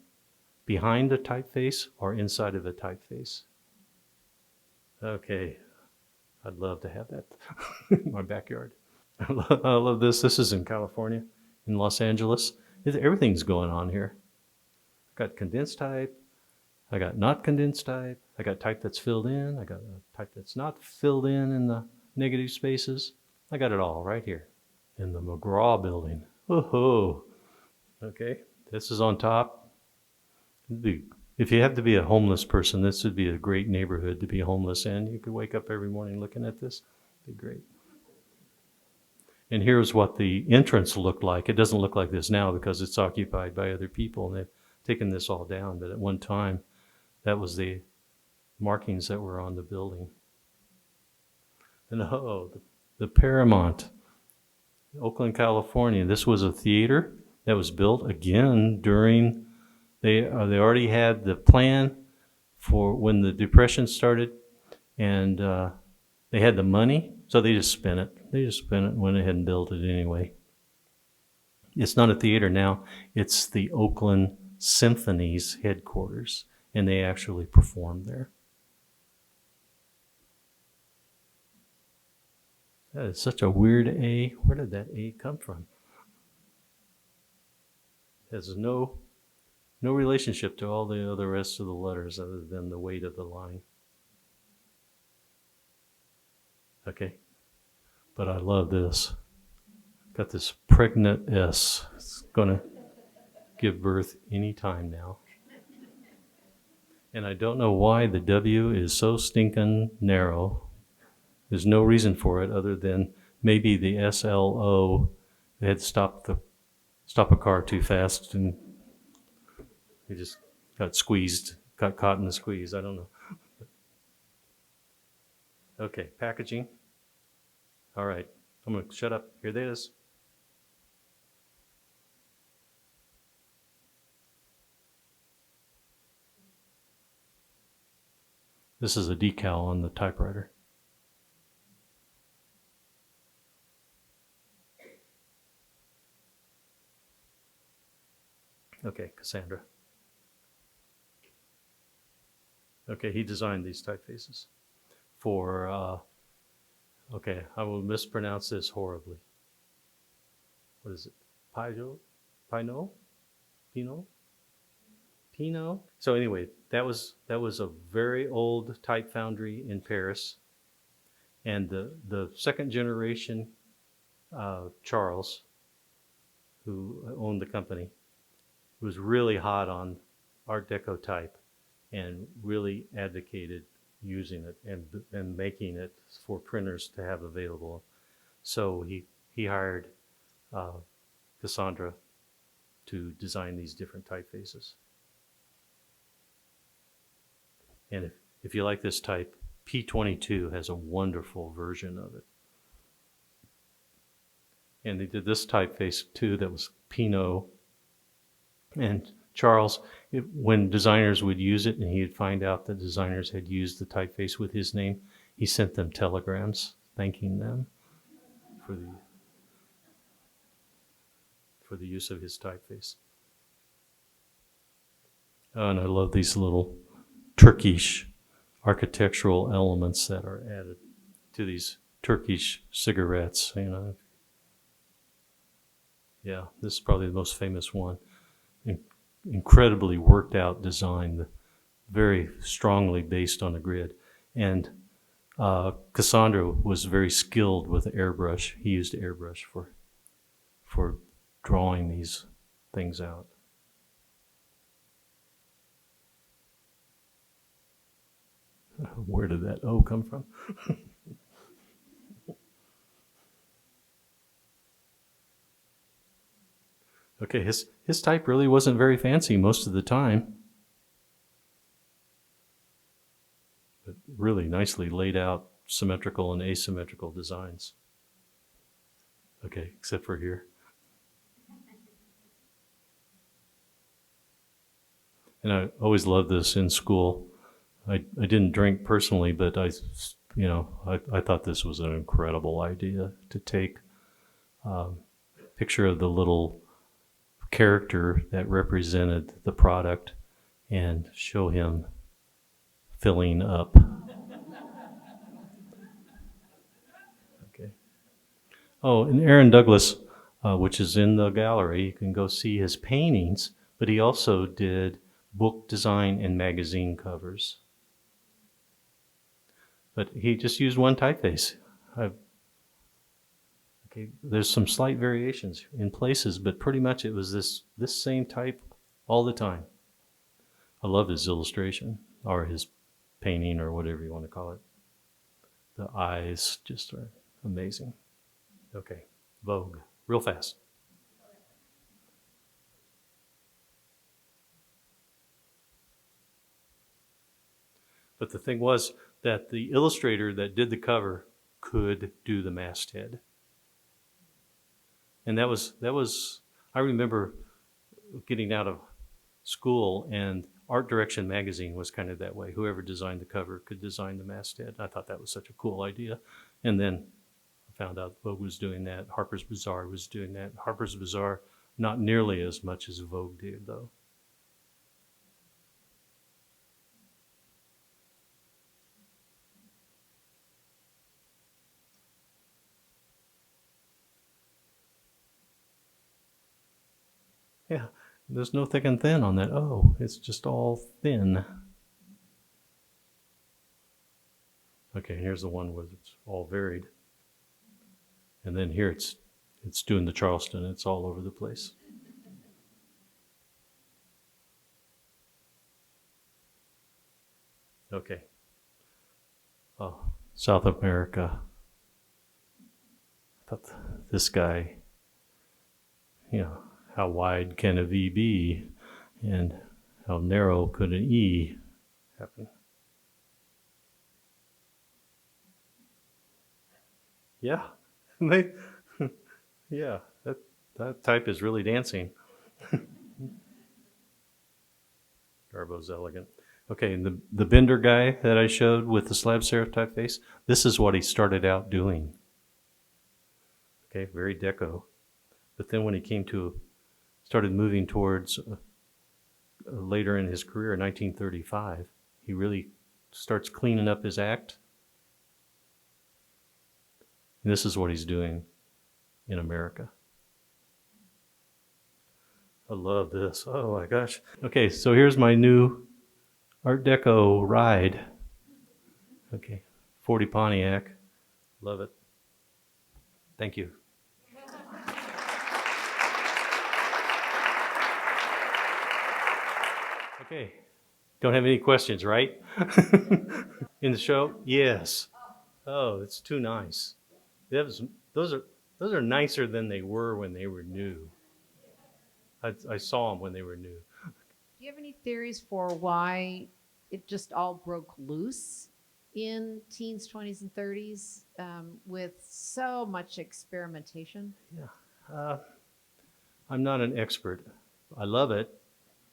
behind a typeface or inside of a typeface. Okay, I'd love to have that in my backyard. I love this. This is in California, in Los Angeles. Everything's going on here. I got condensed type. I got not condensed type. I got type that's filled in. I got a type that's not filled in the negative spaces. I got it all right here in the McGraw building. Oh, okay. This is on top. If you have to be a homeless person, this would be a great neighborhood to be homeless in. You could wake up every morning looking at this. It'd be great. And here's what the entrance looked like. It doesn't look like this now because it's occupied by other people, and they've taken this all down. But at one time, that was the markings that were on the building. And the Paramount, Oakland, California. This was a theater that was built again during, they already had the plan for when the Depression started, and they had the money, so they just spent it. They just spent it and went ahead and built it anyway. It's not a theater now. It's the Oakland Symphony's headquarters, and they actually performed there. That is such a weird A. Where did that A come from? It has no relationship to all the other rest of the letters other than the weight of the line. Okay, but I love this. Got this pregnant S. It's gonna give birth any time now. And I don't know why the W is so stinking narrow. There's no reason for it other than maybe the SLO, they had to stop a car too fast and they just got squeezed, got caught in the squeeze. I don't know. Okay, packaging. All right, I'm going to shut up. Here it is. This is a decal on the typewriter. Okay, Cassandra. Okay, he designed these typefaces for, okay, I will mispronounce this horribly. What is it? Pinot? Pinot? Pinot? Pinot? So anyway, that was a very old type foundry in Paris. And the second generation, Charles, who owned the company, was really hot on Art Deco type and really advocated using it and making it for printers to have available. So he hired Cassandra to design these different typefaces. And if you like this type, P22 has a wonderful version of it. And they did this typeface too that was Pinot. And Charles, when designers would use it and he'd find out that designers had used the typeface with his name, he sent them telegrams thanking them for the use of his typeface. Oh, and I love these little Turkish architectural elements that are added to these Turkish cigarettes, you know. Yeah, this is probably the most famous one. Incredibly worked out design, very strongly based on a grid. And Cassandra was very skilled with airbrush. He used airbrush for drawing these things out. Where did that O come from? Okay, his type really wasn't very fancy most of the time, but really nicely laid out symmetrical and asymmetrical designs. Okay, except for here. And I always loved this in school. I didn't drink personally, but I thought this was an incredible idea to take a picture of the little character that represented the product and show him filling up. Okay. Oh, and Aaron Douglas, which is in the gallery, you can go see his paintings, but he also did book design and magazine covers. But he just used one typeface. Okay, there's some slight variations in places, but pretty much it was this same type all the time. I love his illustration, or his painting, or whatever you want to call it. The eyes just are amazing. Okay, Vogue, real fast. But the thing was that the illustrator that did the cover could do the masthead. And that was, I remember getting out of school and Art Direction magazine was kind of that way. Whoever designed the cover could design the masthead. I thought that was such a cool idea. And then I found out Vogue was doing that. Harper's Bazaar was doing that. Harper's Bazaar, not nearly as much as Vogue did, though. Yeah, there's no thick and thin on that. Oh, it's just all thin. Okay, here's the one where it's all varied. And then here it's doing the Charleston. It's all over the place. Okay. Oh, South America. I thought this guy, you know, how wide can a V be, and how narrow could an E happen? Yeah, yeah, that type is really dancing. Garbo's elegant. Okay, and the Bender guy that I showed with the slab serif typeface, this is what he started out doing. Okay, very deco. But then when he started moving towards later in his career, in 1935, he really starts cleaning up his act. And this is what he's doing in America. I love this. Oh my gosh. Okay, so here's my new Art Deco ride. Okay, 40 Pontiac. Love it. Thank you. Okay, don't have any questions, right? In the show? Yes. Oh, it's too nice. Those are nicer than they were when they were new. I saw them when they were new. Do you have any theories for why it just all broke loose in teens, 20s, and 30s with so much experimentation? Yeah. I'm not an expert. I love it,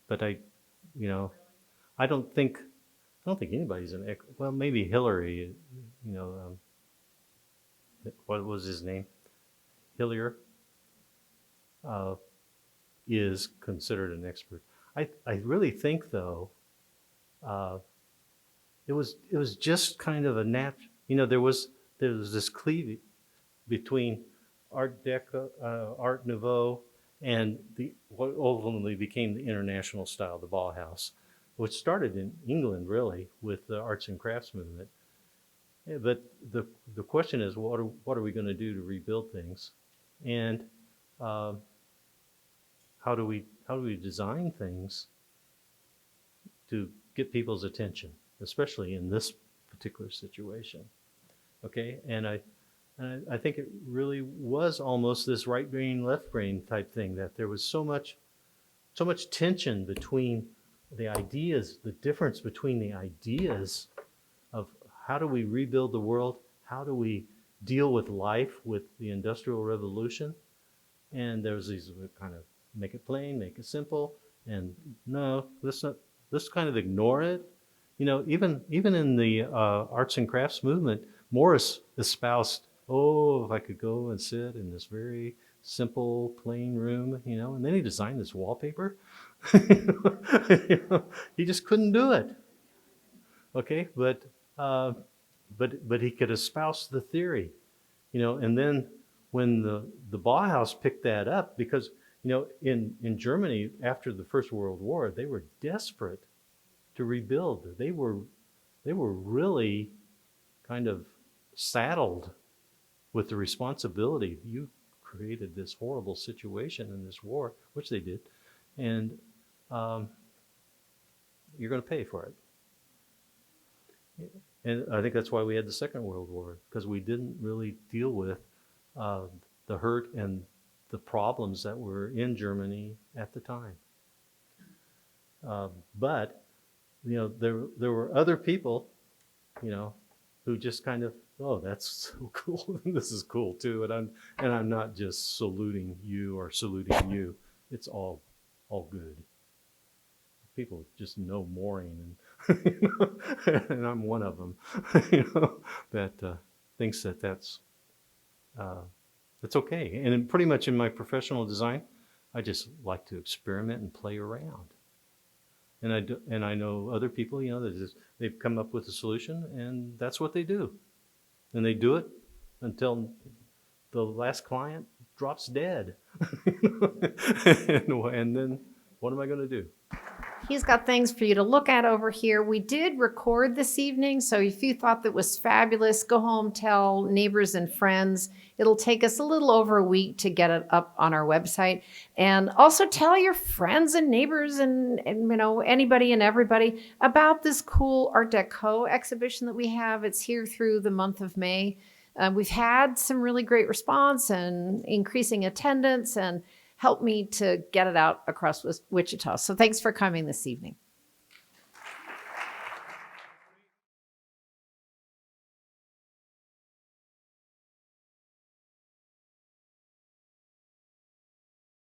but I don't think anybody's an expert. Well, maybe Hillary, what was his name? Hillier is considered an expert. I really think, though, it was just kind of a there was this cleavage between Art Deco, Art Nouveau, and what ultimately became the international style, the Bauhaus, which started in England really with the arts and crafts movement. Yeah, but the question is, what are we going to do to rebuild things, and how do we design things to get people's attention, especially in this particular situation? Okay, and I think it really was almost this right brain, left brain type thing, that there was so much tension between the ideas, the difference between the ideas of how do we rebuild the world, how do we deal with life with the Industrial Revolution, and there was these kind of make it plain, make it simple, and no, let's kind of ignore it. Even in the arts and crafts movement, Morris espoused, oh, if I could go and sit in this very simple, plain room, and then he designed this wallpaper. He just couldn't do it. Okay, but he could espouse the theory, and then when the Bauhaus picked that up, because in Germany after the First World War, they were desperate to rebuild. They were really kind of saddled with the responsibility. You created this horrible situation in this war, which they did, and you're going to pay for it. And I think that's why we had the Second World War, because we didn't really deal with the hurt and the problems that were in Germany at the time. But there were other people, who just kind of, oh, that's so cool. This is cool too, and I'm not just saluting you or saluting you. It's all good. People just know Maureen, and and I'm one of them, that thinks that's okay. And pretty much in my professional design, I just like to experiment and play around. And I know other people, they've come up with a solution, and that's what they do. And they do it until the last client drops dead. And then what am I going to do? He's got things for you to look at over here. We did record this evening, so if you thought that was fabulous, go home, tell neighbors and friends. It'll take us a little over a week to get it up on our website. And also tell your friends and neighbors and anybody and everybody about this cool Art Deco exhibition that we have. It's here through the month of May. We've had some really great response and increasing attendance, and help me to get it out across Wichita. So thanks for coming this evening.